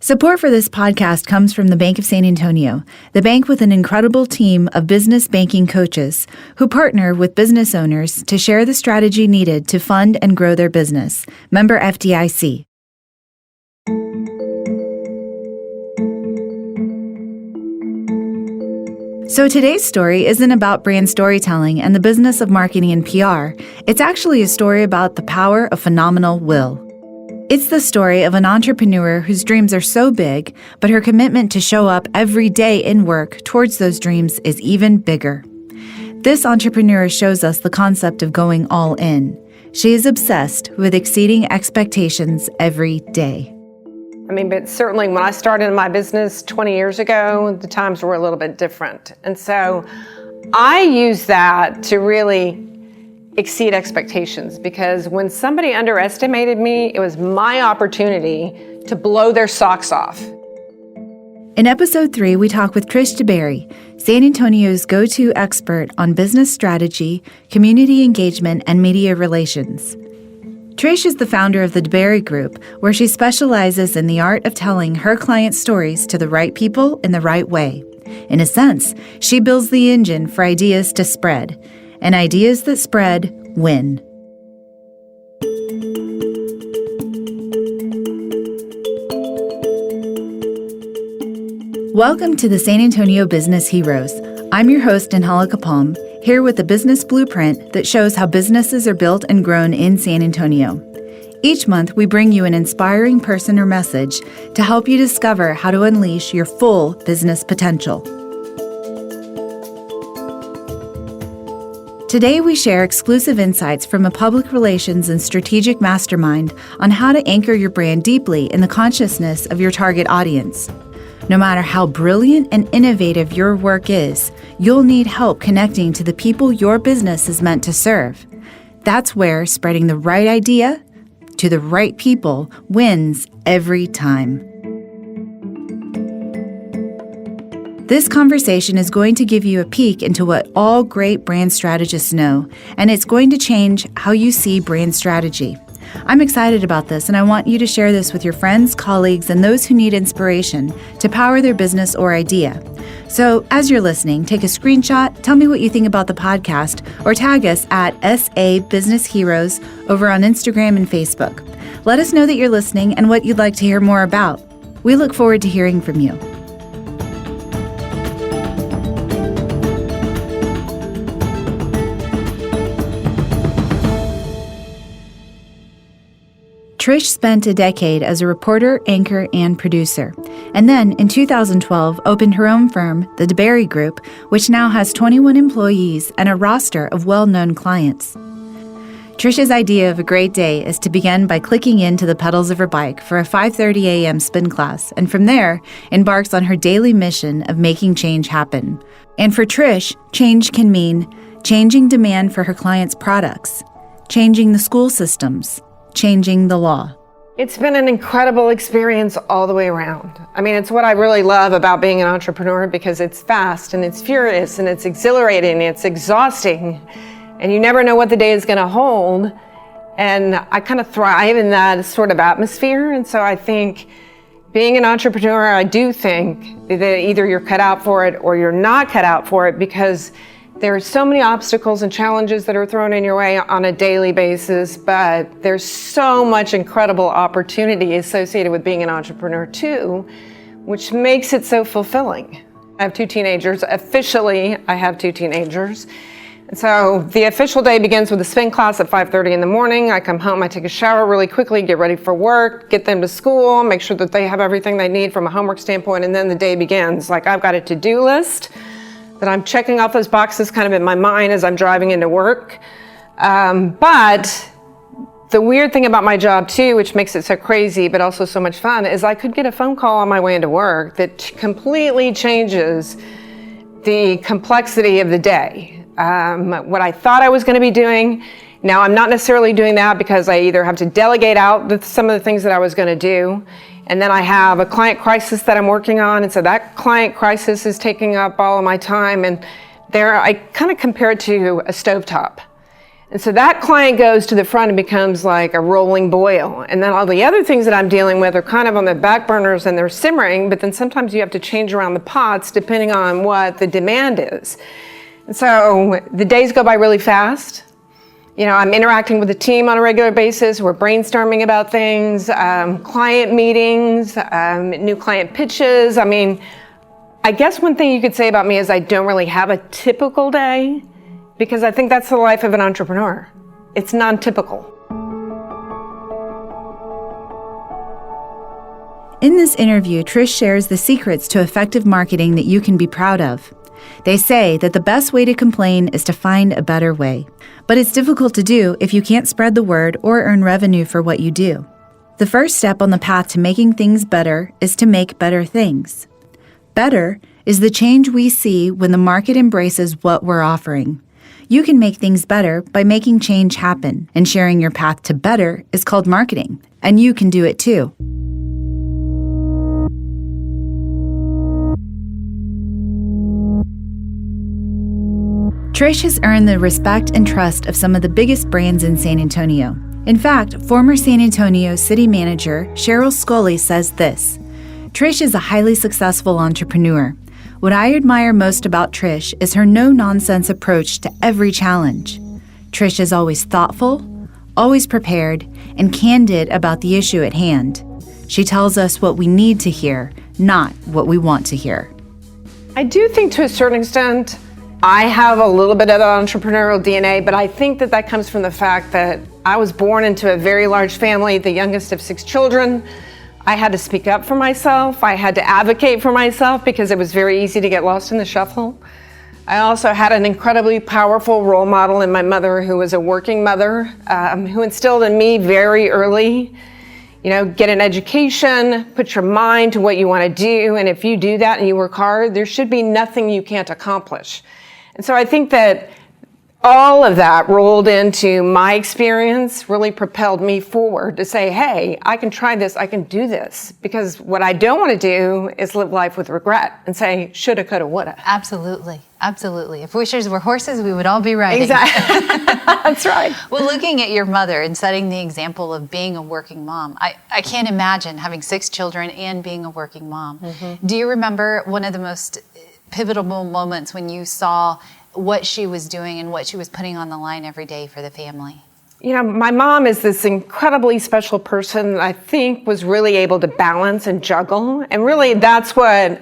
Support for this podcast comes from the Bank of San Antonio, the bank with an incredible team of business banking coaches who partner with business owners to share the strategy needed to fund and grow their business. Member FDIC. So today's story isn't about brand storytelling and the business of marketing and PR. It's actually a story about the power of phenomenal will. It's the story of an entrepreneur whose dreams are so big, but her commitment to show up every day in work towards those dreams is even bigger. This entrepreneur shows us the concept of going all in. She is obsessed with exceeding expectations every day. But certainly when I started my business 20 years ago, the times were a little bit different. And so I use that to really exceed expectations, because when somebody underestimated me, it was my opportunity to blow their socks off. In episode 3, we talk with Trish DeBerry, San Antonio's go-to expert on business strategy, community engagement, and media relations. Trish is the founder of the DeBerry Group, where she specializes in the art of telling her clients' stories to the right people in the right way. In a sense, she builds the engine for ideas to spread, and ideas that spread win. Welcome to the San Antonio Business Heroes. I'm your host, Angelica Palm, here with a business blueprint that shows how businesses are built and grown in San Antonio. Each month, we bring you an inspiring person or message to help you discover how to unleash your full business potential. Today, we share exclusive insights from a public relations and strategic mastermind on how to anchor your brand deeply in the consciousness of your target audience. No matter how brilliant and innovative your work is, you'll need help connecting to the people your business is meant to serve. That's where spreading the right idea to the right people wins every time. This conversation is going to give you a peek into what all great brand strategists know, and it's going to change how you see brand strategy. I'm excited about this, and I want you to share this with your friends, colleagues, and those who need inspiration to power their business or idea. So as you're listening, take a screenshot, tell me what you think about the podcast, or tag us at SA Business Heroes over on Instagram and Facebook. Let us know that you're listening and what you'd like to hear more about. We look forward to hearing from you. Trish spent a decade as a reporter, anchor, and producer, and then in 2012 opened her own firm, the DeBerry Group, which now has 21 employees and a roster of well-known clients. Trish's idea of a great day is to begin by clicking into the pedals of her bike for a 5:30 a.m. spin class, and from there embarks on her daily mission of making change happen. And for Trish, change can mean changing demand for her clients' products, changing the school systems, changing the law. It's been an incredible experience all the way around. It's what I really love about being an entrepreneur, because it's fast and it's furious and it's exhilarating, it's exhausting, and you never know what the day is going to hold. And I kind of thrive in that sort of atmosphere. And so I think being an entrepreneur, I do think that either you're cut out for it or you're not cut out for it, because there are so many obstacles and challenges that are thrown in your way on a daily basis, but there's so much incredible opportunity associated with being an entrepreneur too, which makes it so fulfilling. I have 2 teenagers. Officially, I have 2 teenagers. And so the official day begins with a spin class at 5:30 in the morning. I come home, I take a shower really quickly, get ready for work, get them to school, make sure that they have everything they need from a homework standpoint, and then the day begins. I've got a to-do list that I'm checking off those boxes kind of in my mind as I'm driving into work. But the weird thing about my job too, which makes it so crazy but also so much fun, is I could get a phone call on my way into work that completely changes the complexity of the day. What I thought I was going to be doing, now I'm not necessarily doing that, because I either have to delegate out some of the things that I was going to do, and then I have a client crisis that I'm working on, and so that client crisis is taking up all of my time. And there, I kind of compare it to a stovetop. And so that client goes to the front and becomes like a rolling boil. And then all the other things that I'm dealing with are kind of on the back burners and they're simmering, but then sometimes you have to change around the pots depending on what the demand is. And so the days go by really fast. You know, I'm interacting with the team on a regular basis. We're brainstorming about things, client meetings, new client pitches. I mean, I guess one thing you could say about me is I don't really have a typical day, because I think that's the life of an entrepreneur. It's non-typical. In this interview, Trish shares the secrets to effective marketing that you can be proud of. They say that the best way to complain is to find a better way. But it's difficult to do if you can't spread the word or earn revenue for what you do. The first step on the path to making things better is to make better things. Better is the change we see when the market embraces what we're offering. You can make things better by making change happen, and sharing your path to better is called marketing, and you can do it too. Trish has earned the respect and trust of some of the biggest brands in San Antonio. In fact, former San Antonio City Manager Cheryl Scully says this: Trish is a highly successful entrepreneur. What I admire most about Trish is her no-nonsense approach to every challenge. Trish is always thoughtful, always prepared, and candid about the issue at hand. She tells us what we need to hear, not what we want to hear. I do think to a certain extent, I have a little bit of entrepreneurial DNA, but I think that that comes from the fact that I was born into a very large family, the youngest of 6 children. I had to speak up for myself. I had to advocate for myself because it was very easy to get lost in the shuffle. I also had an incredibly powerful role model in my mother, who was a working mother, who instilled in me very early, you know, get an education, put your mind to what you want to do, and if you do that and you work hard, there should be nothing you can't accomplish. And so I think that all of that rolled into my experience really propelled me forward to say, hey, I can try this, I can do this. Because what I don't want to do is live life with regret and say, shoulda, coulda, woulda. Absolutely, absolutely. If wishes were horses, we would all be riding. Exactly. That's right. Well, looking at your mother and setting the example of being a working mom, I can't imagine having 6 children and being a working mom. Mm-hmm. Do you remember one of the most pivotal moments when you saw what she was doing and what she was putting on the line every day for the family? You know, my mom is this incredibly special person that I think was really able to balance and juggle. And really that's what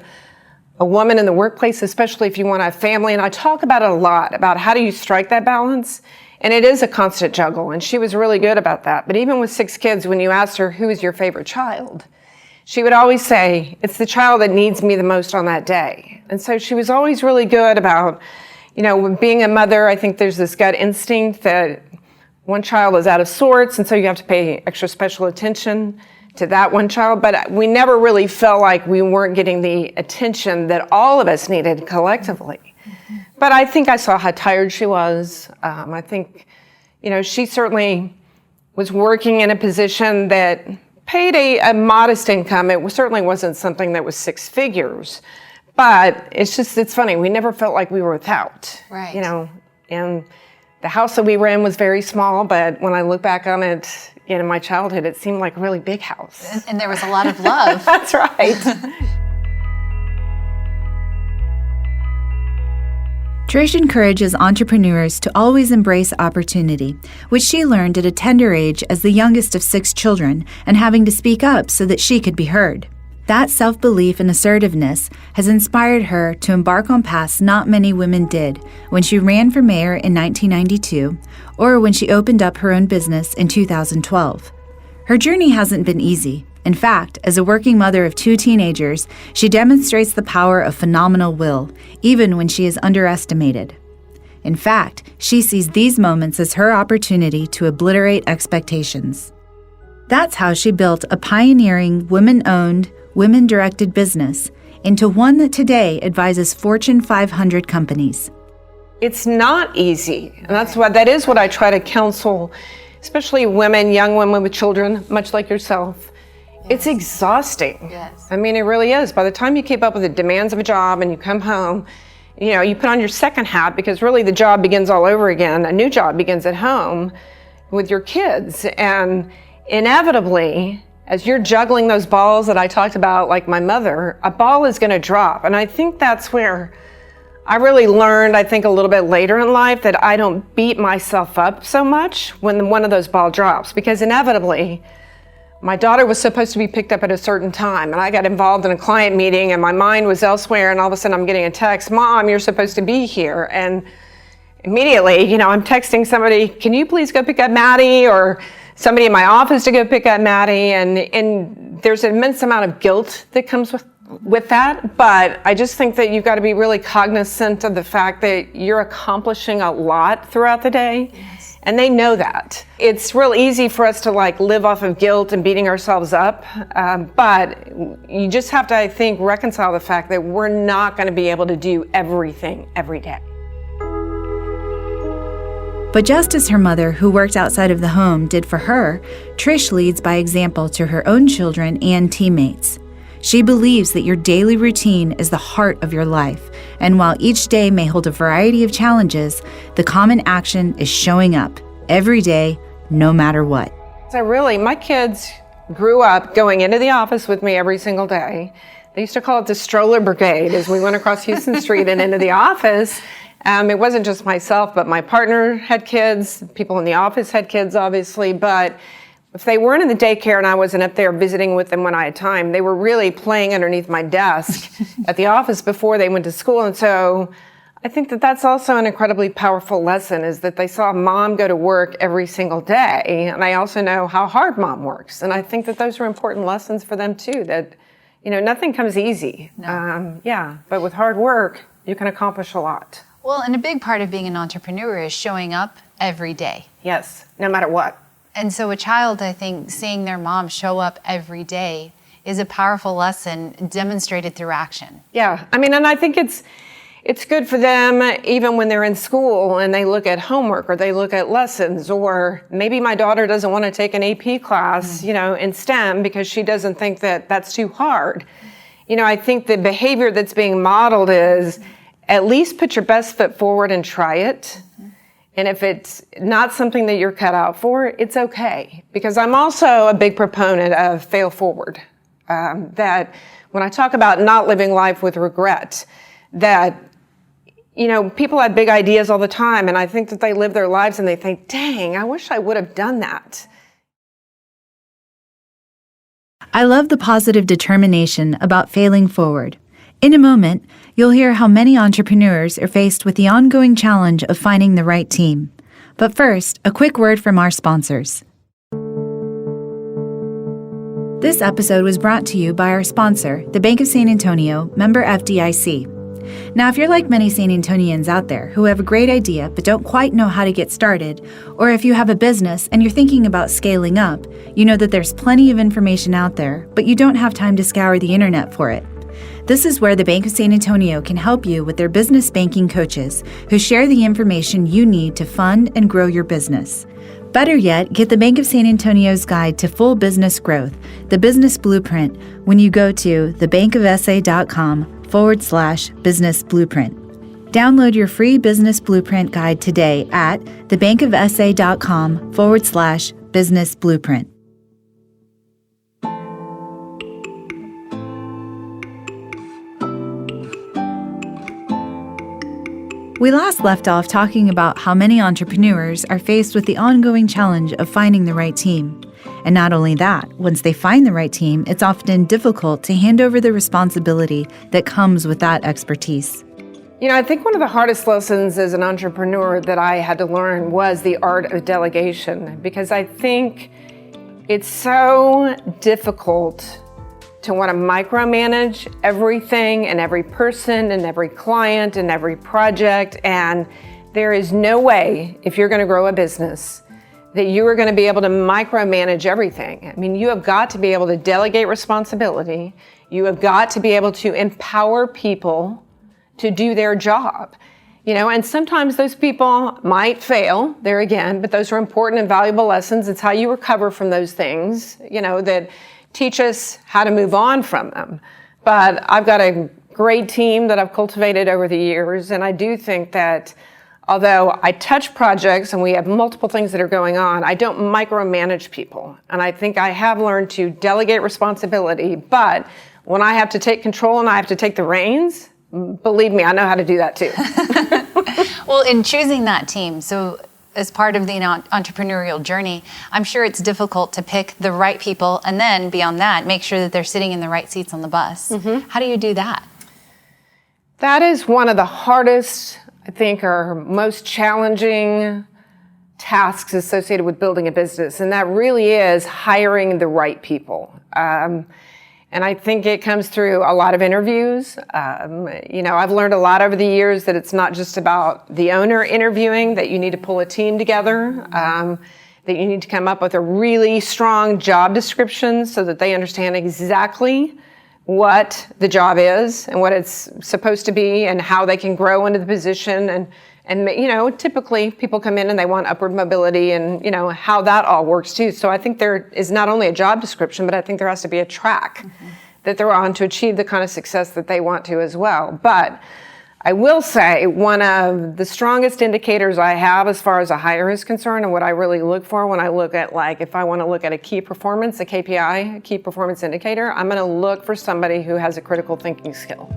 a woman in the workplace, especially if you want a family, and I talk about it a lot, about how do you strike that balance? And it is a constant juggle, and she was really good about that. But even with 6 kids, when you asked her, who is your favorite child? She would always say, it's the child that needs me the most on that day. And so she was always really good about, you know, when being a mother, I think there's this gut instinct that one child is out of sorts, and so you have to pay extra special attention to that one child. But we never really felt like we weren't getting the attention that all of us needed collectively. Mm-hmm. But I think I saw how tired she was. I think, you know, she certainly was working in a position that paid a modest income. It certainly wasn't something that was 6 figures. But it's funny, we never felt like we were without, right. You know, and the house that we were in was very small, but when I look back on it, in my childhood, it seemed like a really big house. And there was a lot of love. That's right. Trish encourages entrepreneurs to always embrace opportunity, which she learned at a tender age as the youngest of 6 children and having to speak up so that she could be heard. That self-belief and assertiveness has inspired her to embark on paths not many women did when she ran for mayor in 1992 or when she opened up her own business in 2012. Her journey hasn't been easy. In fact, as a working mother of 2 teenagers, she demonstrates the power of phenomenal will, even when she is underestimated. In fact, she sees these moments as her opportunity to obliterate expectations. That's how she built a pioneering, women-owned, women-directed business into one that today advises Fortune 500 companies. It's not easy, and that is what I try to counsel, especially women, young women with children, much like yourself. Yes. It's exhausting. Yes. I mean, it really is. By the time you keep up with the demands of a job and you come home You put on your second hat because really the job begins all over again. A new job begins at home with your kids. And inevitably, as you're juggling those balls that I talked about, like my mother, a ball is going to drop. And I think that's where I really learned, I think a little bit later in life, that I don't beat myself up so much when one of those balls drops, because inevitably, my daughter was supposed to be picked up at a certain time, and I got involved in a client meeting and my mind was elsewhere, and all of a sudden I'm getting a text, Mom, you're supposed to be here. And immediately, I'm texting somebody, can you please go pick up Maddie, or somebody in my office to go pick up Maddie, and there's an immense amount of guilt that comes with that, but I just think that you've got to be really cognizant of the fact that you're accomplishing a lot throughout the day. Yes. And they know that. It's real easy for us to live off of guilt and beating ourselves up, but you just have to, I think, reconcile the fact that we're not going to be able to do everything every day. But just as her mother, who worked outside of the home, did for her, Trish leads by example to her own children and teammates. She believes that your daily routine is the heart of your life, and while each day may hold a variety of challenges, the common action is showing up every day, no matter what. So really, my kids grew up going into the office with me every single day. They used to call it the stroller brigade as we went across Houston Street and into the office. It wasn't just myself, but my partner had kids, people in the office had kids, obviously, but if they weren't in the daycare and I wasn't up there visiting with them when I had time, they were really playing underneath my desk at the office before they went to school. And so I think that that's also an incredibly powerful lesson, is that they saw Mom go to work every single day. And I also know how hard Mom works. And I think that those are important lessons for them too, that, nothing comes easy. No. But with hard work, you can accomplish a lot. Well, and a big part of being an entrepreneur is showing up every day. Yes, no matter what. And so a child, I think, seeing their mom show up every day is a powerful lesson demonstrated through action. Yeah, and I think it's good for them even when they're in school and they look at homework or they look at lessons, or maybe my daughter doesn't want to take an AP class, in STEM because she doesn't think that that's too hard. I think the behavior that's being modeled is at least put your best foot forward and try it. And if it's not something that you're cut out for, it's okay. Because I'm also a big proponent of fail forward. That when I talk about not living life with regret, that, people have big ideas all the time, and I think that they live their lives and they think, dang, I wish I would have done that. I love the positive determination about failing forward. In a moment, you'll hear how many entrepreneurs are faced with the ongoing challenge of finding the right team. But first, a quick word from our sponsors. This episode was brought to you by our sponsor, the Bank of San Antonio, member FDIC. Now, if you're like many San Antonians out there who have a great idea but don't quite know how to get started, or if you have a business and you're thinking about scaling up, you know that there's plenty of information out there, but you don't have time to scour the internet for it. This is where the Bank of San Antonio can help you with their business banking coaches who share the information you need to fund and grow your business. Better yet, get the Bank of San Antonio's guide to full business growth, the business blueprint, when you go to thebankofsa.com/business blueprint. Download your free business blueprint guide today at thebankofsa.com/business blueprint. We last left off talking about how many entrepreneurs are faced with the ongoing challenge of finding the right team. And not only that, once they find the right team, it's often difficult to hand over the responsibility that comes with that expertise. I think one of the hardest lessons as an entrepreneur that I had to learn was the art of delegation, because I think it's so difficult to want to micromanage everything and every person and every client and every project. And there is no way, if you're going to grow a business, that you are going to be able to micromanage everything. You have got to be able to delegate responsibility. You have got to be able to empower people to do their job. And sometimes those people might fail there again, but those are important and valuable lessons. It's how you recover from those things, that teach us how to move on from them. But I've got to great team that I've cultivated over the years. And I do think that although I touch projects and we have multiple things that are going on, I don't micromanage people. And I think I have learned to delegate responsibility. But when I have to take control and I have to take the reins, believe me, I know how to do that too. Well, in choosing that team, so as part of the entrepreneurial journey, I'm sure it's difficult to pick the right people and then beyond that, make sure that they're sitting in the right seats on the bus. Mm-hmm. How do you do that? That is one of the hardest, I think, or most challenging tasks associated with building a business. And that really is hiring the right people. And I think it comes through a lot of interviews. I've learned a lot over the years that it's not just about the owner interviewing, that you need to pull a team together, that you need to come up with a really strong job description so that they understand exactly what the job is and what it's supposed to be and how they can grow into the position. And typically people come in and they want upward mobility and, how that all works too. So I think there is not only a job description, but I think there has to be a track that they're on to achieve the kind of success that they want to as well. But I will say one of the strongest indicators I have as far as a hire is concerned and what I really look for when I look at, if I want to look at a key performance, a KPI, a key performance indicator, I'm going to look for somebody who has a critical thinking skill.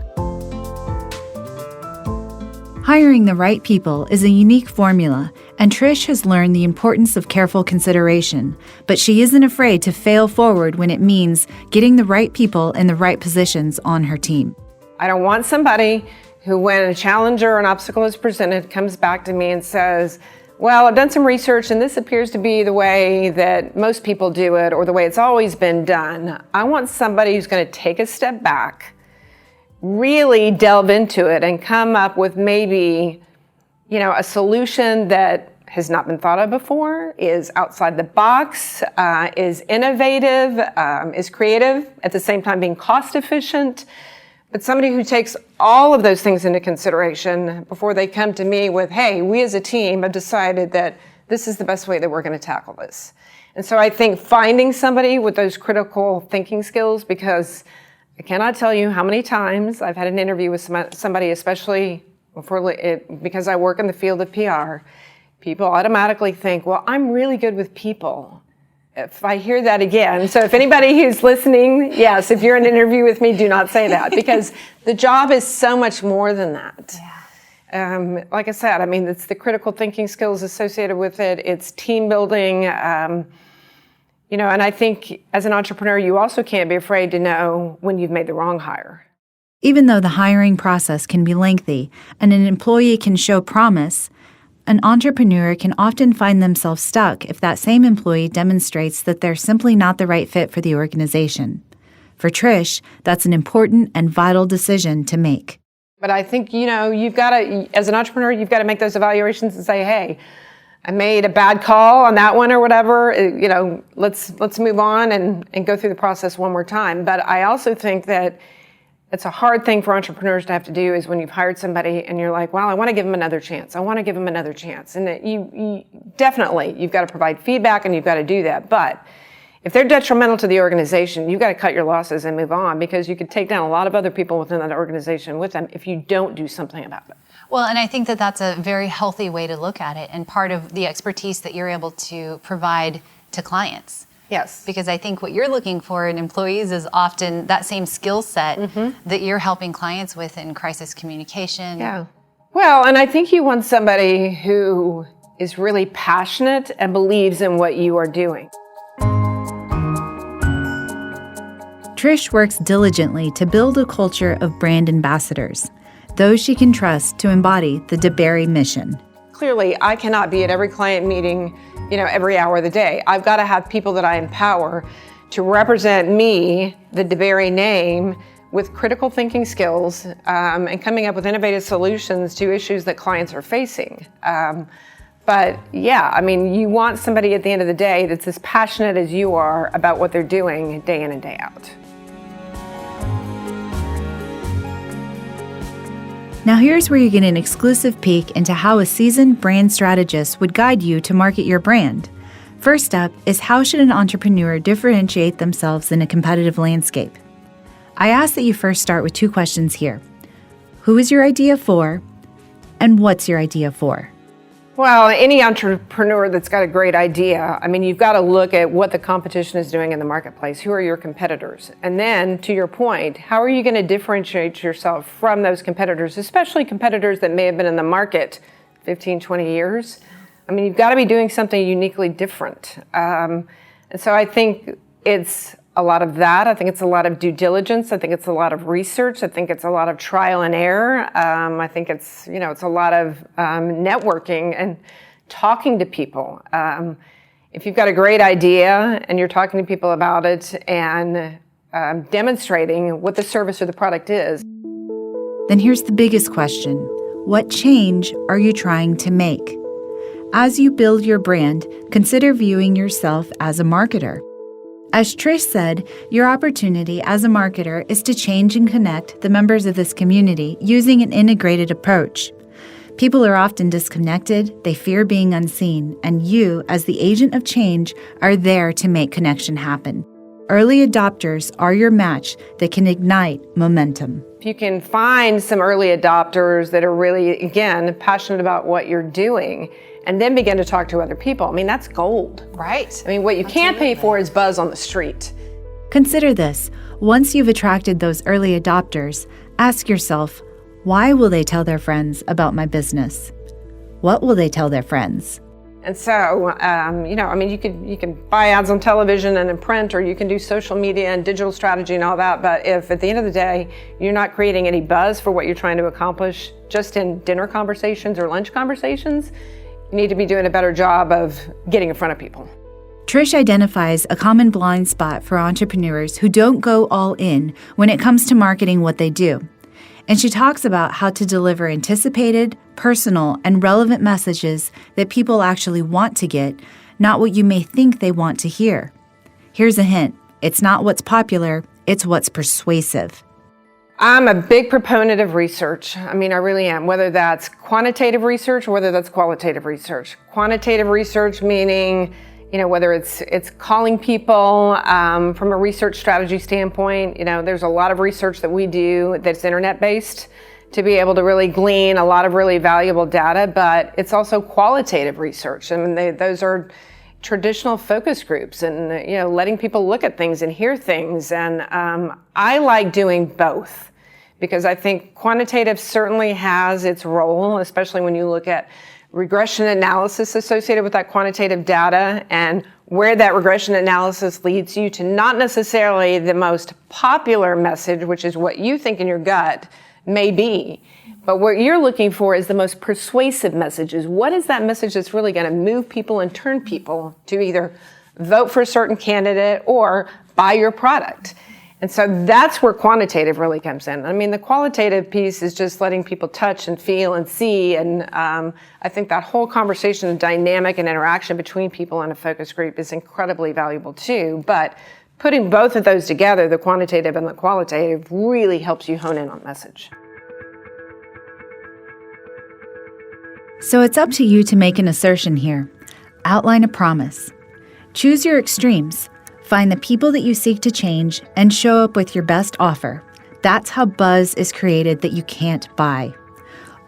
Hiring the right people is a unique formula, and Trish has learned the importance of careful consideration, but she isn't afraid to fail forward when it means getting the right people in the right positions on her team. I don't want somebody who, when a challenge or an obstacle is presented, comes back to me and says, well, I've done some research and this appears to be the way that most people do it or the way it's always been done. I want somebody who's going to take a step back, really delve into it and come up with maybe, a solution that has not been thought of before, is outside the box, is innovative, is creative, at the same time being cost efficient. But somebody who takes all of those things into consideration before they come to me with, hey, we as a team have decided that this is the best way that we're going to tackle this. And so I think finding somebody with those critical thinking skills, because I cannot tell you how many times I've had an interview with somebody, especially because I work in the field of PR, people automatically think, well, I'm really good with people. If I hear that again, so if anybody who's listening, yes, if you're in an interview with me, do not say that, because the job is so much more than that. Yeah. Like I said, it's the critical thinking skills associated with it. It's team building. And I think as an entrepreneur, you also can't be afraid to know when you've made the wrong hire. Even though the hiring process can be lengthy and an employee can show promise, an entrepreneur can often find themselves stuck if that same employee demonstrates that they're simply not the right fit for the organization. For Trish, that's an important and vital decision to make. But I think, you've got to, as an entrepreneur, you've got to make those evaluations and say, hey, I made a bad call on that one or whatever, let's move on and go through the process one more time. But I also think that it's a hard thing for entrepreneurs to have to do is when you've hired somebody and you're like, well, I want to give them another chance. I want to give them another chance. And that you definitely, you've got to provide feedback and you've got to do that. But if they're detrimental to the organization, you've got to cut your losses and move on, because you could take down a lot of other people within that organization with them if you don't do something about it. Well, and I think that that's a very healthy way to look at it, and part of the expertise that you're able to provide to clients. Yes. Because I think what you're looking for in employees is often that same skill set that you're helping clients with in crisis communication. Yeah. Well, and I think you want somebody who is really passionate and believes in what you are doing. Trish works diligently to build a culture of brand ambassadors, those she can trust to embody the DeBerry mission. Clearly, I cannot be at every client meeting, every hour of the day. I've got to have people that I empower to represent me, the DeBerry name, with critical thinking skills and coming up with innovative solutions to issues that clients are facing. But yeah, you want somebody at the end of the day that's as passionate as you are about what they're doing day in and day out. Now here's where you get an exclusive peek into how a seasoned brand strategist would guide you to market your brand. First up is, how should an entrepreneur differentiate themselves in a competitive landscape? I ask that you first start with 2 questions here. Who is your idea for? And what's your idea for? Well, any entrepreneur that's got a great idea, I mean, you've got to look at what the competition is doing in the marketplace. Who are your competitors? And then, to your point, how are you going to differentiate yourself from those competitors, especially competitors that may have been in the market 15, 20 years? I mean, you've got to be doing something uniquely different. And so I think it's a lot of that. I think it's a lot of due diligence. I think it's a lot of research. I think it's a lot of trial and error. I think it's a lot of networking and talking to people. If you've got a great idea and you're talking to people about it and demonstrating what the service or the product is. Then here's the biggest question. What change are you trying to make? As you build your brand, consider viewing yourself as a marketer. As Trish said, your opportunity as a marketer is to change and connect the members of this community using an integrated approach. People are often disconnected, they fear being unseen, and you, as the agent of change, are there to make connection happen. Early adopters are your match that can ignite momentum. If you can find some early adopters that are really, again, passionate about what you're doing, and then begin to talk to other people, I mean, that's gold. Right. I mean, what you can't pay for is buzz on the street. Consider this. Once you've attracted those early adopters, ask yourself, why will they tell their friends about my business? What will they tell their friends? And so, you can buy ads on television and in print, or you can do social media and digital strategy and all that. But if at the end of the day, you're not creating any buzz for what you're trying to accomplish just in dinner conversations or lunch conversations, you need to be doing a better job of getting in front of people. Trish identifies a common blind spot for entrepreneurs who don't go all in when it comes to marketing what they do. And she talks about how to deliver anticipated, personal, and relevant messages that people actually want to get, not what you may think they want to hear. Here's a hint. It's not what's popular, it's what's persuasive. I'm a big proponent of research. I mean, I really am, whether that's quantitative research or whether that's qualitative research. Quantitative research meaning, whether it's calling people from a research strategy standpoint. There's a lot of research that we do that's internet-based to be able to really glean a lot of really valuable data, but it's also qualitative research. I mean, those are traditional focus groups and, letting people look at things and hear things. And I like doing both because I think quantitative certainly has its role, especially when you look at regression analysis associated with that quantitative data and where that regression analysis leads you to not necessarily the most popular message, which is what you think in your gut may be. But what you're looking for is the most persuasive messages. What is that message that's really going to move people and turn people to either vote for a certain candidate or buy your product? And so that's where quantitative really comes in. I mean, the qualitative piece is just letting people touch and feel and see. And I think that whole conversation and dynamic and interaction between people in a focus group is incredibly valuable too. But putting both of those together, the quantitative and the qualitative, really helps you hone in on message. So it's up to you to make an assertion here. Outline a promise. Choose your extremes. Find the people that you seek to change and show up with your best offer. That's how buzz is created that you can't buy.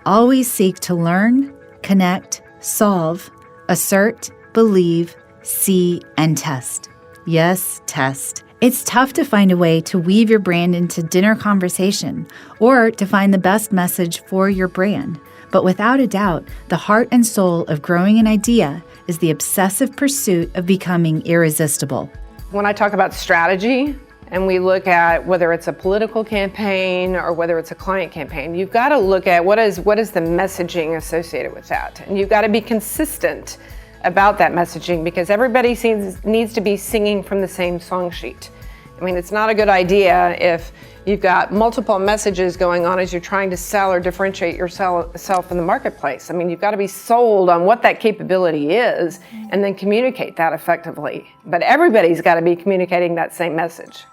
Always seek to learn, connect, solve, assert, believe, see, and test. Yes, test. It's tough to find a way to weave your brand into dinner conversation or to find the best message for your brand. But without a doubt, the heart and soul of growing an idea is the obsessive pursuit of becoming irresistible. When I talk about strategy and we look at whether it's a political campaign or whether it's a client campaign, you've got to look at what is the messaging associated with that. And you've got to be consistent about that messaging because everybody needs to be singing from the same song sheet. I mean, it's not a good idea if you've got multiple messages going on as you're trying to sell or differentiate yourself in the marketplace. I mean, you've got to be sold on what that capability is and then communicate that effectively. But everybody's got to be communicating that same message.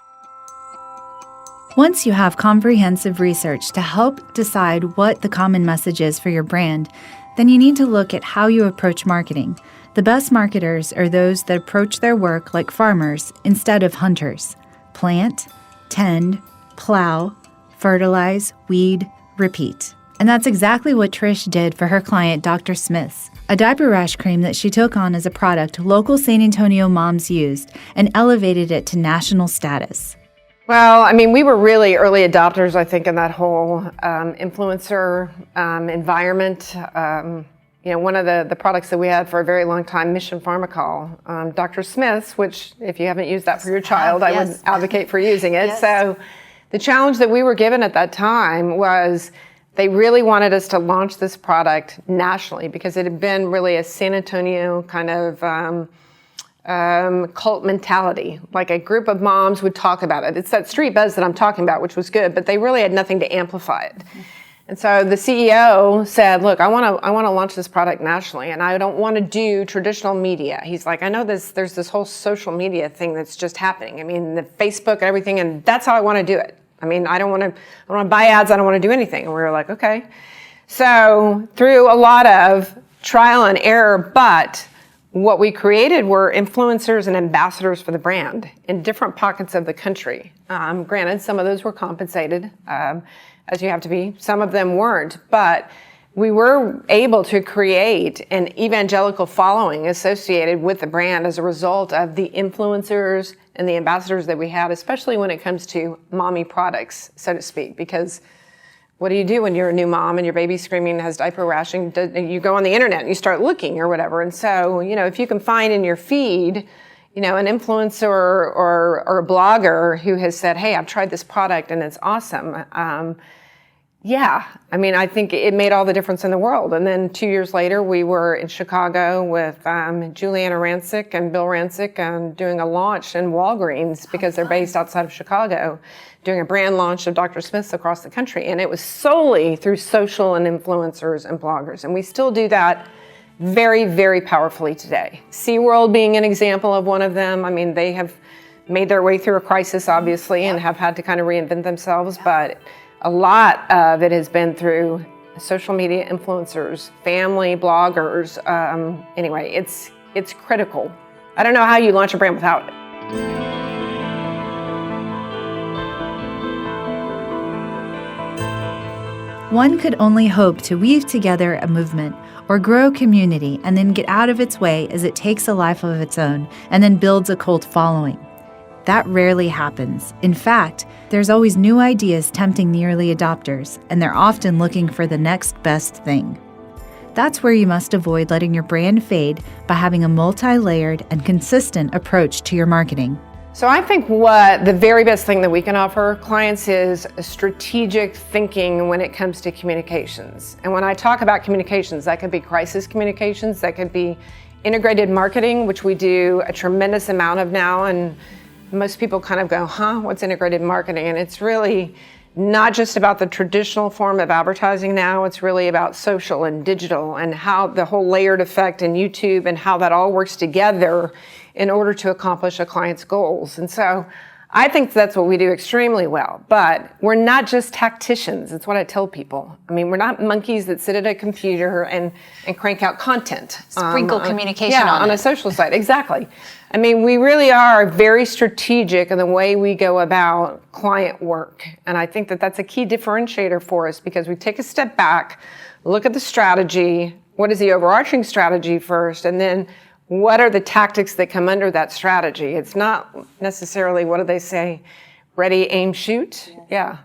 Once you have comprehensive research to help decide what the common message is for your brand, then you need to look at how you approach marketing. The best marketers are those that approach their work like farmers instead of hunters. Plant, tend, plow, fertilize, weed, repeat. And that's exactly what Trish did for her client, Dr. Smith's, a diaper rash cream that she took on as a product local San Antonio moms used and elevated it to national status. Well, I mean, we were really early adopters, I think, in that whole influencer environment. One of the products that we had for a very long time, Mission Pharmacol, Dr. Smith's, which if you haven't used that for your child, I would advocate for using it. Yes. So the challenge that we were given at that time was they really wanted us to launch this product nationally because it had been really a San Antonio kind of cult mentality. Like a group of moms would talk about it. It's that street buzz that I'm talking about, which was good, but they really had nothing to amplify it. And so the CEO said, look, I want to launch this product nationally, and I don't want to do traditional media. He's like, I know there's this whole social media thing that's just happening. I mean, the Facebook and everything, and that's how I want to do it. I mean, I don't want to buy ads. I don't want to do anything. And we were like, okay. So through a lot of trial and error, but what we created were influencers and ambassadors for the brand in different pockets of the country. Granted, some of those were compensated, as you have to be. Some of them weren't, but we were able to create an evangelical following associated with the brand as a result of the influencers and the ambassadors that we had, especially when it comes to mommy products, so to speak, because what do you do when you're a new mom and your baby's screaming and has diaper rashing? You go on the internet and you start looking or whatever. And so, if you can find in your feed, an influencer or a blogger who has said, hey, I've tried this product and it's awesome. I think it made all the difference in the world. And then 2 years later, we were in Chicago with Juliana Rancic and Bill Rancic doing a launch in Walgreens because they're based outside of Chicago, doing a brand launch of Dr. Smith's across the country. And it was solely through social and influencers and bloggers. And we still do that very, very powerfully today. Seaworld being an example of one of them. I mean, they have made their way through a crisis, obviously, and have had to kind of reinvent themselves. But a lot of it has been through social media influencers, family bloggers. Anyway, it's critical. I don't know how you launch a brand without it. One could only hope to weave together a movement or grow a community and then get out of its way as it takes a life of its own and then builds a cult following. That rarely happens. In fact, there's always new ideas tempting the early adopters, and they're often looking for the next best thing. That's where you must avoid letting your brand fade by having a multi-layered and consistent approach to your marketing. So I think what the very best thing that we can offer clients is strategic thinking when it comes to communications. And when I talk about communications, that could be crisis communications, that could be integrated marketing, which we do a tremendous amount of now. And most people kind of go, what's integrated marketing? And it's really not just about the traditional form of advertising now, it's really about social and digital and how the whole layered effect in YouTube and how that all works together in order to accomplish a client's goals. And so I think that's what we do extremely well, but we're not just tacticians. It's what I tell people. I mean, we're not monkeys that sit at a computer and crank out content. Sprinkle communication on a social site, exactly. I mean, we really are very strategic in the way we go about client work. And I think that that's a key differentiator for us because we take a step back, look at the strategy, what is the overarching strategy first, and then what are the tactics that come under that strategy? It's not necessarily, what do they say, ready, aim, shoot? Yeah.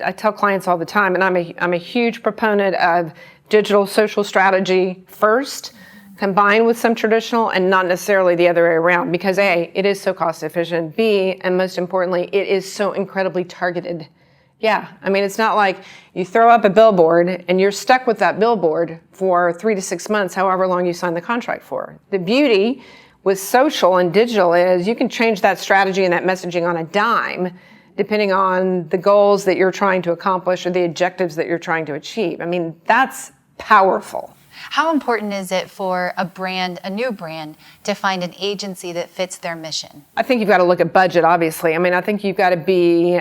I tell clients all the time, and I'm a huge proponent of digital social strategy first, combined with some traditional and not necessarily the other way around because A, it is so cost efficient, B, and most importantly, it is so incredibly targeted. Yeah, I mean, it's not like you throw up a billboard and you're stuck with that billboard for 3 to 6 months, however long you sign the contract for. The beauty with social and digital is you can change that strategy and that messaging on a dime depending on the goals that you're trying to accomplish or the objectives that you're trying to achieve. I mean, that's powerful. How important is it for a new brand, to find an agency that fits their mission? I think you've got to look at budget, obviously. I mean, I think you've got to be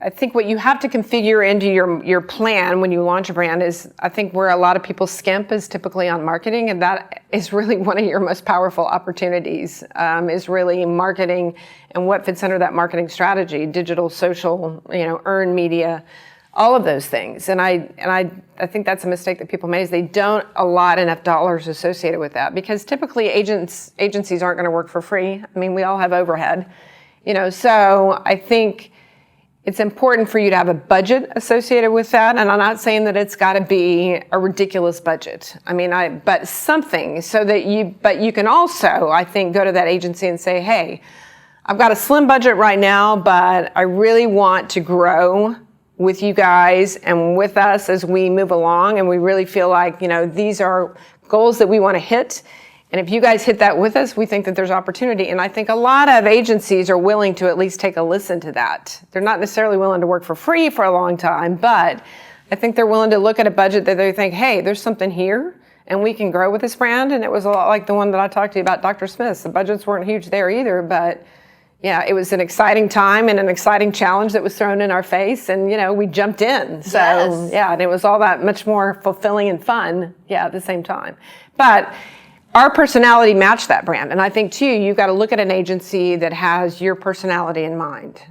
I think what you have to configure into your plan when you launch a brand is, I think where a lot of people skimp is typically on marketing, and that is really one of your most powerful opportunities, is really marketing and what fits under that marketing strategy, digital, social, earned media, all of those things. And I think that's a mistake that people make, is they don't allot enough dollars associated with that, because typically agencies aren't going to work for free. I mean, we all have overhead, so I think it's important for you to have a budget associated with that. And I'm not saying that it's got to be a ridiculous budget. I mean, but something so that but you can also, I think, go to that agency and say, hey, I've got a slim budget right now, but I really want to grow with you guys and with us as we move along. And we really feel like, these are goals that we want to hit. And if you guys hit that with us, we think that there's opportunity. And I think a lot of agencies are willing to at least take a listen to that. They're not necessarily willing to work for free for a long time, but I think they're willing to look at a budget that they think, hey, there's something here and we can grow with this brand. And it was a lot like the one that I talked to you about, Dr. Smith's. The budgets weren't huge there either, but yeah, it was an exciting time and an exciting challenge that was thrown in our face, and we jumped in. So yes. Yeah, and it was all that much more fulfilling and fun, at the same time. But our personality matched that brand, and I think too, you've got to look at an agency that has your personality in mind.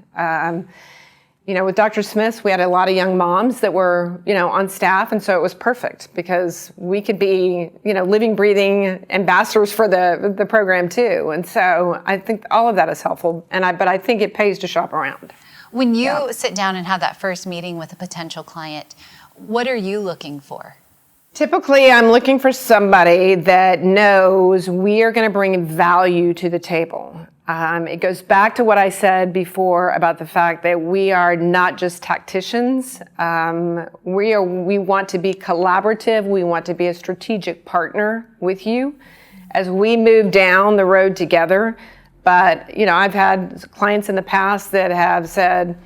With Dr. Smith's, we had a lot of young moms that were, on staff, and so it was perfect because we could be, living, breathing ambassadors for the program too. And so I think all of that is helpful, but I think it pays to shop around. When you sit down and have that first meeting with a potential client, what are you looking for? Typically, I'm looking for somebody that knows we are going to bring value to the table. It goes back to what I said before about the fact that we are not just tacticians. We want to be collaborative. We want to be a strategic partner with you as we move down the road together. But, I've had clients in the past that have said,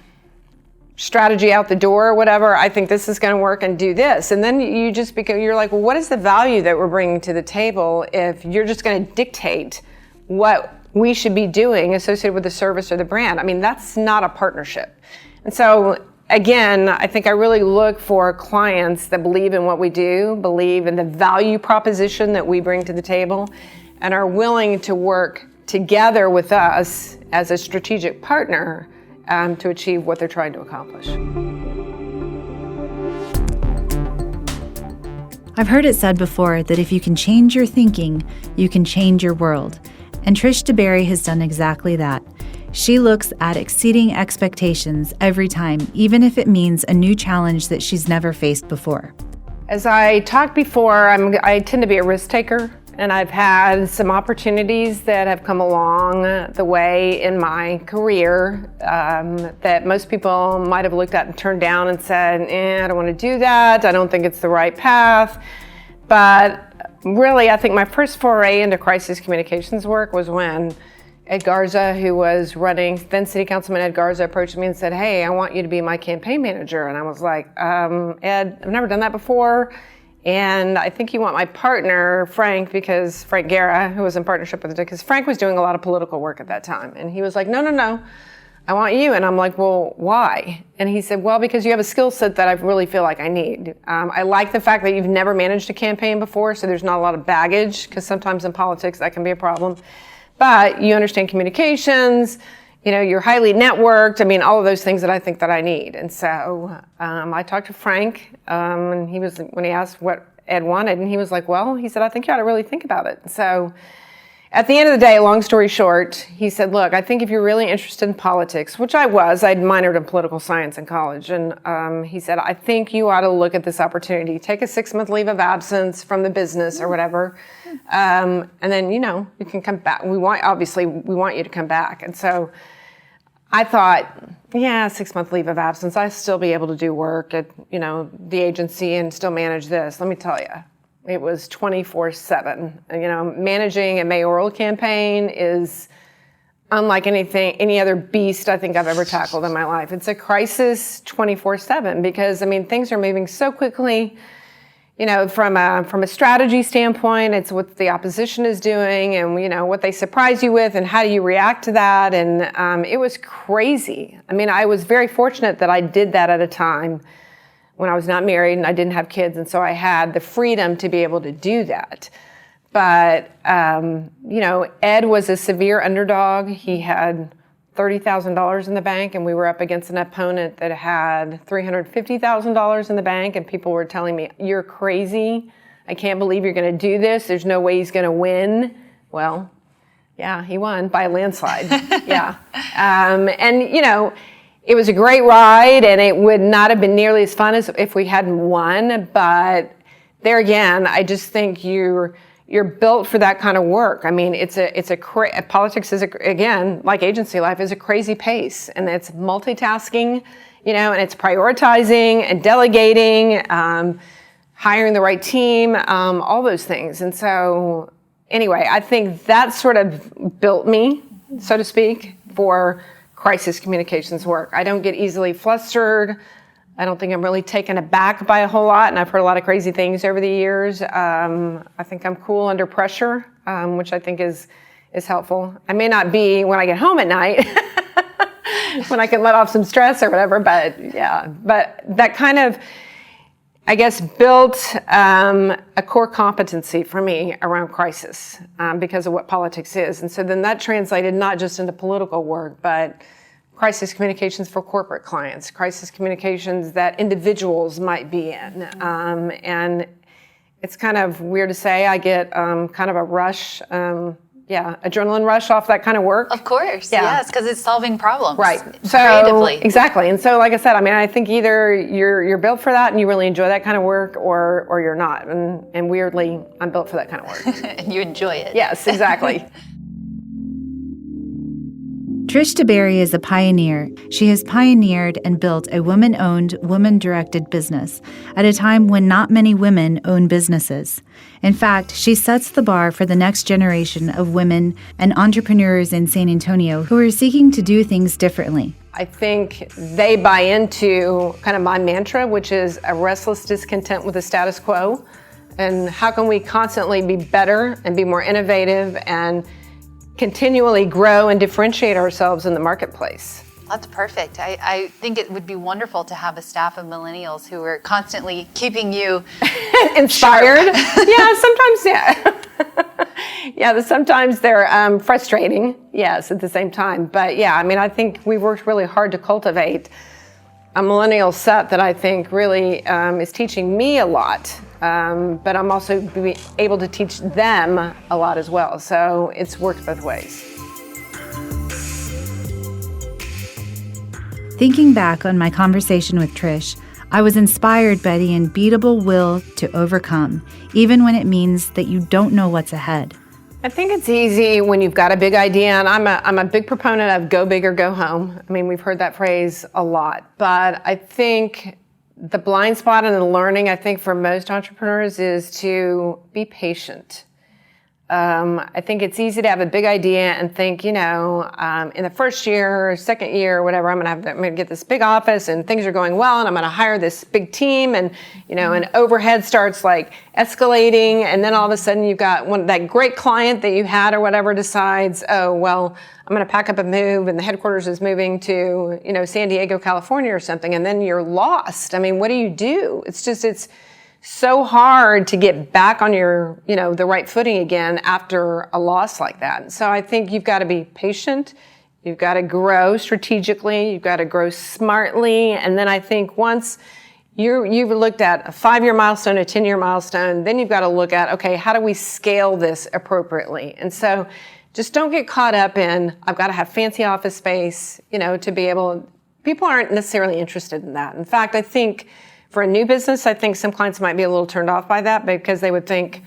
strategy out the door or whatever, I think this is going to work and do this. And then you're like, well, what is the value that we're bringing to the table if you're just going to dictate what we should be doing associated with the service or the brand? I mean, that's not a partnership. And so again, I think I really look for clients that believe in what we do, believe in the value proposition that we bring to the table, and are willing to work together with us as a strategic partner to achieve what they're trying to accomplish. I've heard it said before that if you can change your thinking, you can change your world. And Trish DeBerry has done exactly that. She looks at exceeding expectations every time, even if it means a new challenge that she's never faced before. As I talked before, I tend to be a risk taker, and I've had some opportunities that have come along the way in my career that most people might have looked at and turned down and said, I don't want to do that. I don't think it's the right path. But really, I think my first foray into crisis communications work was when Ed Garza, who was running, then City Councilman Ed Garza, approached me and said, hey, I want you to be my campaign manager. And I was like, Ed, I've never done that before. And I think you want my partner, Frank Guerra, who was in partnership with it, because Frank was doing a lot of political work at that time. And he was like, no, I want you. And I'm like, well, why? And he said, well, because you have a skill set that I really feel like I need. I like the fact that you've never managed a campaign before, so there's not a lot of baggage, because sometimes in politics that can be a problem. But you understand communications, you're highly networked. I mean, all of those things that I think that I need. And so I talked to Frank, and when he asked what Ed wanted, and he was like, well, he said, I think you ought to really think about it. So at the end of the day, long story short, he said, look, I think if you're really interested in politics, which I was, I'd minored in political science in college. And he said, I think you ought to look at this opportunity. Take a 6-month leave of absence from the business or whatever. And then, you can come back. We want you to come back. And so I thought, 6-month leave of absence, I'll still be able to do work at, the agency and still manage this. Let me tell you, it was 24/7. Managing a mayoral campaign is unlike any other beast I think I've ever tackled in my life. It's a crisis 24/7 because, things are moving so quickly. from a strategy standpoint, it's what the opposition is doing and, what they surprise you with and how do you react to that. And it was crazy. I mean, I was very fortunate that I did that at a time when I was not married and I didn't have kids. And so I had the freedom to be able to do that. But, Ed was a severe underdog. He had $30,000 in the bank, and we were up against an opponent that had $350,000 in the bank, and people were telling me, "You're crazy. I can't believe you're going to do this. There's no way he's going to win." Well, yeah, he won by a landslide. Yeah. It was a great ride, and it would not have been nearly as fun as if we hadn't won. But there again, I just think you're built for that kind of work. I mean, politics is again, like agency life, is a crazy pace, and it's multitasking, and it's prioritizing and delegating, hiring the right team, all those things. And so, anyway, I think that sort of built me, so to speak, for crisis communications work. I don't get easily flustered. I don't think I'm really taken aback by a whole lot, and I've heard a lot of crazy things over the years. I think I'm cool under pressure, which I think is helpful. I may not be when I get home at night, when I can let off some stress or whatever, but that kind of, I guess, built a core competency for me around crisis because of what politics is. And so then that translated not just into political work, but crisis communications for corporate clients, crisis communications that individuals might be in. And it's kind of weird to say, I get kind of a rush, adrenaline rush off that kind of work. Of course, yes, because it's solving problems. Right. Creatively. Exactly. And so, like I said, I mean, I think either you're built for that and you really enjoy that kind of work, or you're not. And weirdly, I'm built for that kind of work. And you enjoy it. Yes, exactly. Trish DeBerry is a pioneer. She has pioneered and built a woman-owned, woman-directed business at a time when not many women own businesses. In fact, she sets the bar for the next generation of women and entrepreneurs in San Antonio who are seeking to do things differently. I think they buy into kind of my mantra, which is a restless discontent with the status quo. And how can we constantly be better and be more innovative and continually grow and differentiate ourselves in the marketplace? That's perfect. I think it would be wonderful to have a staff of millennials who are constantly keeping you inspired. Sometimes they're frustrating, yes, at the same time. But yeah, I mean, I think we've worked really hard to cultivate a millennial set that I think really is teaching me a lot. But I'm also able to teach them a lot as well. So it's worked both ways. Thinking back on my conversation with Trish, I was inspired by the unbeatable will to overcome, even when it means that you don't know what's ahead. I think it's easy when you've got a big idea, and I'm a big proponent of go big or go home. I mean, we've heard that phrase a lot, but I think the blind spot in the learning, I think, for most entrepreneurs is to be patient. I think it's easy to have a big idea and think, in the first year, second year, whatever, I'm going to get this big office and things are going well and I'm going to hire this big team and, and overhead starts like escalating, and then all of a sudden you've got that great client that you had or whatever decides, oh, well, I'm going to pack up and move, and the headquarters is moving to, San Diego, California or something, and then you're lost. I mean, what do you do? It's so hard to get back on your, the right footing again after a loss like that. And so I think you've got to be patient. You've got to grow strategically. You've got to grow smartly. And then I think once you've looked at a 5-year milestone, a 10-year milestone, then you've got to look at, okay, how do we scale this appropriately? And so just don't get caught up in, I've got to have fancy office space, to be able, people aren't necessarily interested in that. In fact, I think for a new business, I think some clients might be a little turned off by that because they would think,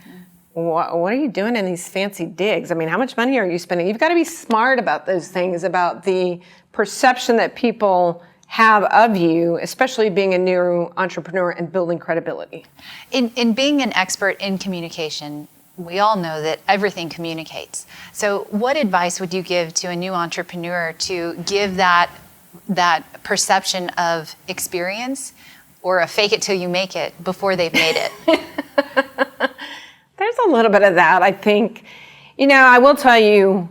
what are you doing in these fancy digs? I mean, how much money are you spending? You've got to be smart about those things, about the perception that people have of you, especially being a new entrepreneur and building credibility. In being an expert in communication, we all know that everything communicates. So what advice would you give to a new entrepreneur to give that perception of experience or a fake it till you make it before they've made it? There's a little bit of that. I think, I will tell you,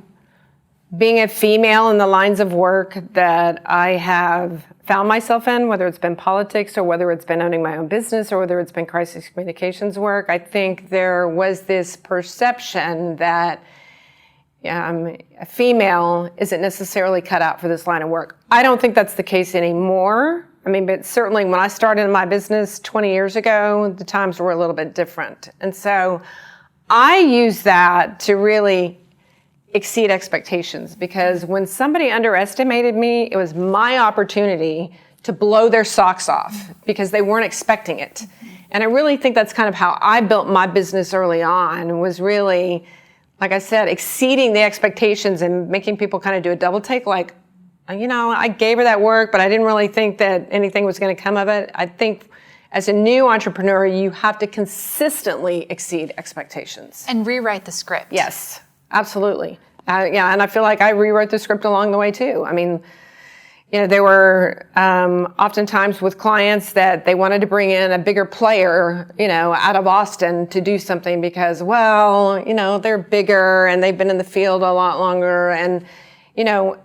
being a female in the lines of work that I have found myself in, whether it's been politics or whether it's been owning my own business or whether it's been crisis communications work, I think there was this perception that a female isn't necessarily cut out for this line of work. I don't think that's the case anymore. But certainly when I started in my business 20 years ago, the times were a little bit different. And so I use that to really exceed expectations, because when somebody underestimated me, it was my opportunity to blow their socks off because they weren't expecting it. And I really think that's kind of how I built my business early on, was really, like I said, exceeding the expectations and making people kind of do a double take, like, I gave her that work, but I didn't really think that anything was going to come of it. I think as a new entrepreneur, you have to consistently exceed expectations. And rewrite the script. Yes, absolutely. And I feel like I rewrote the script along the way too. There were oftentimes with clients that they wanted to bring in a bigger player, out of Austin to do something because, they're bigger and they've been in the field a lot longer. And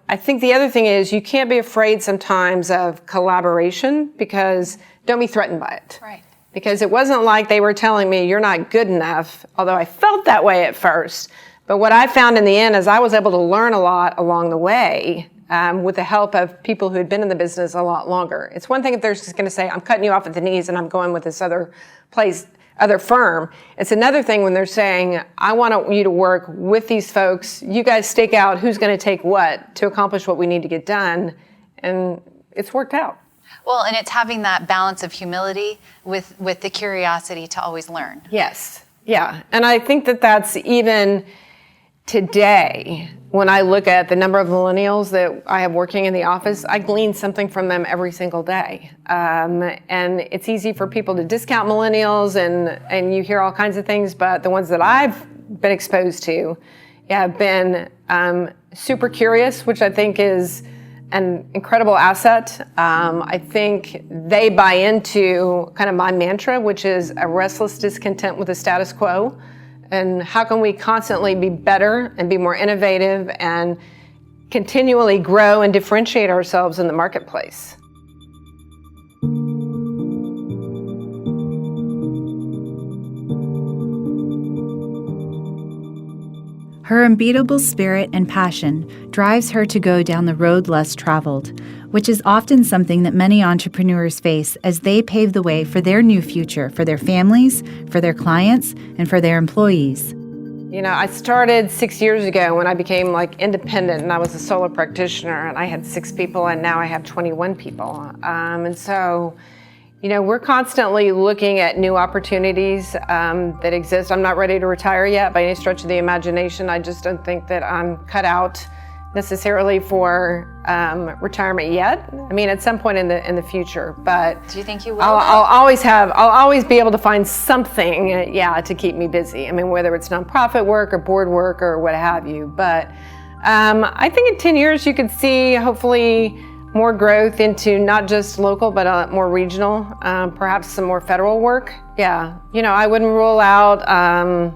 I think the other thing is you can't be afraid sometimes of collaboration, because don't be threatened by it. Right. Because it wasn't like they were telling me you're not good enough, although I felt that way at first. But what I found in the end is I was able to learn a lot along the way with the help of people who had been in the business a lot longer. It's one thing if they're just going to say, I'm cutting you off at the knees and I'm going with this other firm. It's another thing when they're saying, I want you to work with these folks. You guys stake out who's going to take what to accomplish what we need to get done. And it's worked out. Well, and it's having that balance of humility with the curiosity to always learn. Yes. Yeah. And I think that that's even today, when I look at the number of millennials that I have working in the office, I glean something from them every single day. And it's easy for people to discount millennials and you hear all kinds of things, but the ones that I've been exposed to have been super curious, which I think is an incredible asset. I think they buy into kind of my mantra, which is a restless discontent with the status quo. And how can we constantly be better and be more innovative and continually grow and differentiate ourselves in the marketplace? Her unbeatable spirit and passion drives her to go down the road less traveled, which is often something that many entrepreneurs face as they pave the way for their new future, for their families, for their clients, and for their employees. I started 6 years ago when I became independent, and I was a solo practitioner, and I had 6 people, and now I have 21 people. And so, we're constantly looking at new opportunities that exist. I'm not ready to retire yet by any stretch of the imagination. I just don't think that I'm cut out necessarily for retirement yet. At some point in the future. But do you think you will? I'll always be able to find something, to keep me busy. Whether it's nonprofit work or board work or what have you. But I think in 10 years you could see hopefully more growth into not just local, but more regional, perhaps some more federal work. Yeah, I wouldn't rule out, I'm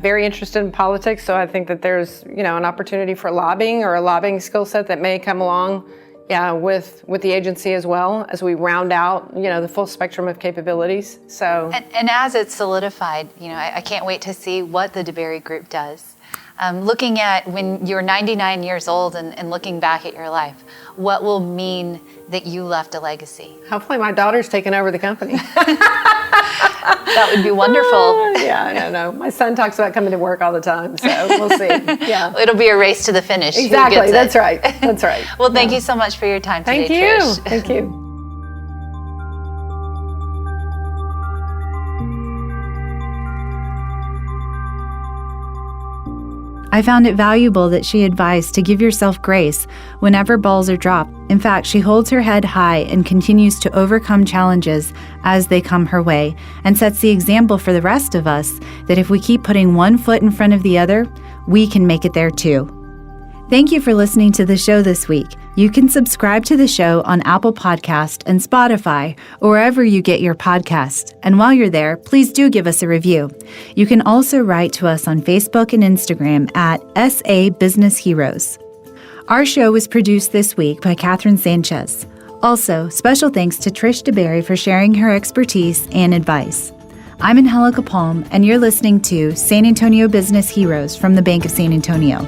very interested in politics, so I think that there's, an opportunity for lobbying or a lobbying skill set that may come along, with the agency as well as we round out, the full spectrum of capabilities. So. And as it's solidified, I can't wait to see what the DeBerry Group does. Looking at when you're 99 years old and looking back at your life, what will mean that you left a legacy? Hopefully my daughter's taken over the company. That would be wonderful. Yeah, I don't know. My son talks about coming to work all the time, so we'll see. Yeah. It'll be a race to the finish. Exactly. That's right. That's right. Well, thank you so much for your time today, Trish. Thank you. I found it valuable that she advised to give yourself grace whenever balls are dropped. In fact, she holds her head high and continues to overcome challenges as they come her way, and sets the example for the rest of us that if we keep putting one foot in front of the other, we can make it there too. Thank you for listening to the show this week. You can subscribe to the show on Apple Podcast and Spotify, or wherever you get your podcasts. And while you're there, please do give us a review. You can also write to us on Facebook and Instagram at SA Business Heroes. Our show was produced this week by Catherine Sanchez. Also, special thanks to Trish DeBerry for sharing her expertise and advice. I'm Angelica Palm, and you're listening to San Antonio Business Heroes from the Bank of San Antonio.